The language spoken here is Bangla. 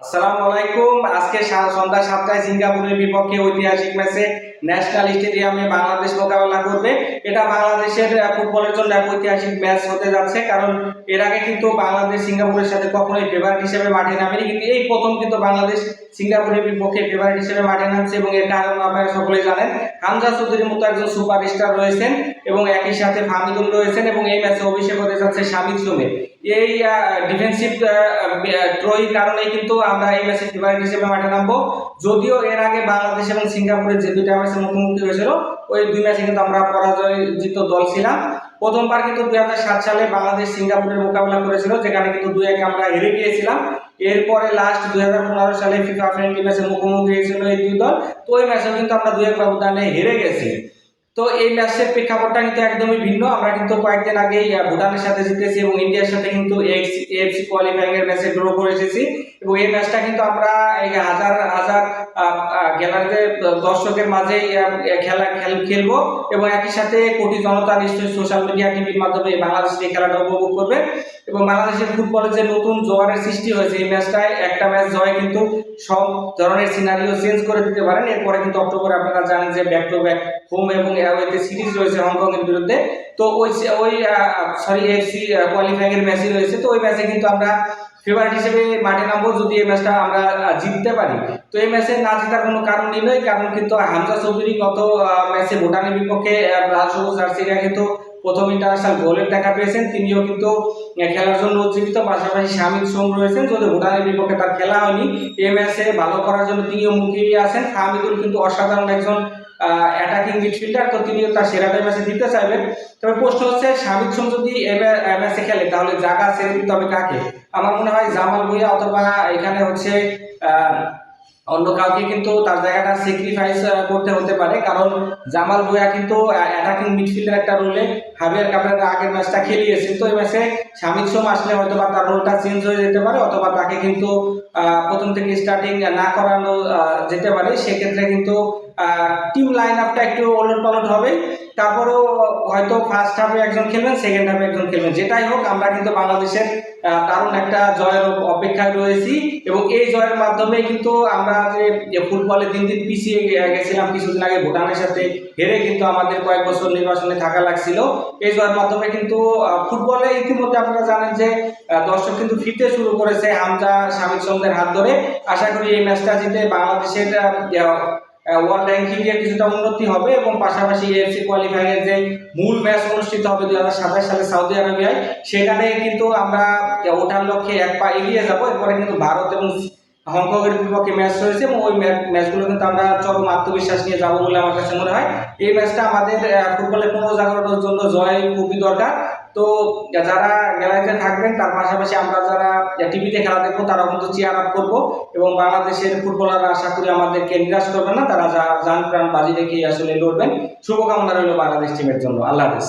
আসসালামু আলাইকুম। আজকে সন্ধ্যা 7টায় সিঙ্গাপুরের বিপক্ষে ঐতিহাসিক ম্যাচে ন্যাশনাল স্টেডিয়ামে বাংলাদেশ মোকাবেলা করবে। এটা বাংলাদেশের ফুটবলের জন্য এক ঐতিহাসিক ম্যাচ হতে যাচ্ছে, কারণ এর আগে কিন্তু বাংলাদেশ সিঙ্গাপুরের সাথে কখনোই ফেভারিট হিসেবে মাঠে নামেনি, কিন্তু এই প্রথম কিন্তু বাংলাদেশ সিঙ্গাপুরের বিপক্ষে ফেভারিট হিসেবে মাঠে নামছে। এবং এর কারণ আপনারা সকলেই জানেন, হামজা চৌধুরীর মতো একজন সুপারস্টার রয়েছেন এবং একই সাথে ফাহমিদুল রয়েছেন, এবং এই ম্যাচে অভিষেক হতে যাচ্ছে শামিদ সুমে। এই ডিফেন্সিভ ত্রয়ীর কারণেই কিন্তু আমরা এই ম্যাচে ফেভারিট হিসেবে মাঠে নামবো। যদিও এর আগে বাংলাদেশ এবং সিঙ্গাপুরের যে দুইটা ম্যাচে মুখোমুখি হয়েছিল, ওই দুই ম্যাচে কিন্তু আমরা পরাজয়জিত দল ছিলাম। প্রথমবার কিন্তু 2007 সালে বাংলাদেশ সিঙ্গাপুরের মোকাবেলা করেছিল, যেখানে কিন্তু 2-1 আমরা হেরে গিয়েছিলাম। এরপরে লাস্ট 2015 সালে ফিফা ফ্রেন্ডলি ম্যাচে মুখোমুখি হয়েছিল এই দুই দল, তো ওই ম্যাচেও কিন্তু আমরা 2-1 ব্যবধানে হেরে গেছি। তো এই ম্যাচের প্রেক্ষাপটটা কিন্তু একদমই ভিন্ন। আমরা কিন্তু কয়েকদিন আগেই ভুটানের সাথে জিতেছি এবং ইন্ডিয়ার সাথে কিন্তু এএফসি কোয়ালিফাইং এর ম্যাচে ড্র করে এসেছি, এবং এই ম্যাচটা কিন্তু আমরা এই হাজার হাজার গ্যালারিতে দর্শকের মাঝে খেলবো, এবং একই সাথে কোটি জনতা নিশ্চয়ই সোশ্যাল মিডিয়া টিভির মাধ্যমে বাংলাদেশের এই খেলাটা উপভোগ করবে। এবং বাংলাদেশের ফুটবলে যে নতুন জোয়ারের সৃষ্টি হয়েছে, এই ম্যাচটায় একটা ম্যাচ জয় কিন্তু সব ধরনের সিনারিও চেঞ্জ করে দিতে পারেন। এরপরে কিন্তু অক্টোবরে আপনারা জানেন যে ব্যাক টু ব্যাক হোম এবং অ্যাওয়েতে সিরিজ রয়েছে হংকং এর বিরুদ্ধে। তো ওই এএফসি কোয়ালিফাইং এর ম্যাচই রয়েছে, তো ওই ম্যাচে কিন্তু আমরা ফেভারিট হিসেবে মাঠে নামবো যদি এই ম্যাচটা আমরা জিততে পারি। তো এই ম্যাচে না জেতার কোনো কারণই নয়, কারণ কিন্তু হামজা চৌধুরী গত ম্যাচে ভুটানের বিপক্ষে লাল সবুজ জার্সিরা কিন্তু প্রথম ইন্টারন্যাশনাল গোলের দেখা পেয়েছেন, তিনিও কিন্তু খেলার জন্য উজ্জীবিত। পাশাপাশি শামিদ সোম রয়েছেন, যদি ভুটানের বিপক্ষে তার খেলা হয়নি, এই ম্যাচে ভালো করার জন্য তিনিও মুখিয়ে আছেন। ফাহমিদুল কিন্তু অসাধারণ একজন অ্যাটাকিং মিডফিল্ডার, তো তিনিও তার সেরাটা ম্যাচে দিতে চাইবেন। তবে প্রশ্ন হচ্ছে, শামিদ সোম যদি ম্যাচে খেলে তাহলে জায়গা ছেড়ে দিতে হবে কাকে? আমার মনে হয় জামাল ভুঁইয়া, অথবা এখানে হচ্ছে অন্য কাউকে কিন্তু তার জায়গাটা স্যাক্রিফাইস করতে হতে পারে, কারণ জামাল ভুঁইয়া কিন্তু অ্যাটাকিং মিডফিল্ডের একটা রোলে হাবিয়ার কাপের আগের ম্যাচটা খেলিয়েছেন। তো এই ম্যাচে শামিদ সোম আসলে হয়তো বা তার রোলটা চেঞ্জ হয়ে যেতে পারে, অথবা তাকে কিন্তু প্রথম থেকে স্টার্টিং না করানো যেতে পারে। সেক্ষেত্রে কিন্তু টিম লাইন আপটা একটু ওলট পালট হবে। তারপরেও হয়তো ফার্স্ট হাফে একজন খেলবেন, সেকেন্ড হাফে একজন খেলবেন, যেটাই হোক আমরা কিন্তু বাংলাদেশের দারুণ একটা জয়ের অপেক্ষায় রয়েছি। এবং এই জয়ের মাধ্যমে কিন্তু আমরা যে ফুটবলে দিন দিন পিছিয়ে গেছিলাম, কিছুদিন আগে ভুটানের সাথে হেরে কিন্তু আমাদের কয়েক বছর নির্বাসনে থাকা লাগছিল, এই জয়ের মাধ্যমে কিন্তু ফুটবলে ইতিমধ্যে আপনারা জানেন যে দর্শক কিন্তু ফিরতে শুরু করেছে হামজা শামিদ সোমদের হাত ধরে। আশা করি এই ম্যাচটা জিতে বাংলাদেশের ওয়ার্ল্ড র্যাঙ্কিং এর কিছুটা উন্নতি হবে, এবং পাশাপাশি এএফসি কোয়ালিফাইং এর যে মূল ম্যাচ অনুষ্ঠিত হবে 2027 সালে সৌদি আরবিয়ায়, সেখানে কিন্তু আমরা ওঠার লক্ষ্যে এক পা এগিয়ে যাব। এরপরে কিন্তু ভারত এবং হংকং এর বিপক্ষে ম্যাচ রয়েছে, এবং ওই ম্যাচগুলো কিন্তু আমরা চরম আত্মবিশ্বাস নিয়ে যাবো বলে আমার কাছে মনে হয়। এই ম্যাচটা আমাদের ফুটবলের পুনর্জাগরণের জন্য জয় খুবই দরকার। তো যারা গ্যালারিতে থাকবেন, তার পাশাপাশি আমরা যারা টিভিতে খেলা দেখবো, তারাও কিন্তু চেয়ার আপ করবো, এবং বাংলাদেশের ফুটবলাররা আশা করি আমাদেরকে নিরাশ করবেন না, তারা যান প্রাণ বাজি রেখে আসলে লড়বেন। শুভকামনা রইল বাংলাদেশ টিমের জন্য। আল্লাহ হাফেজ।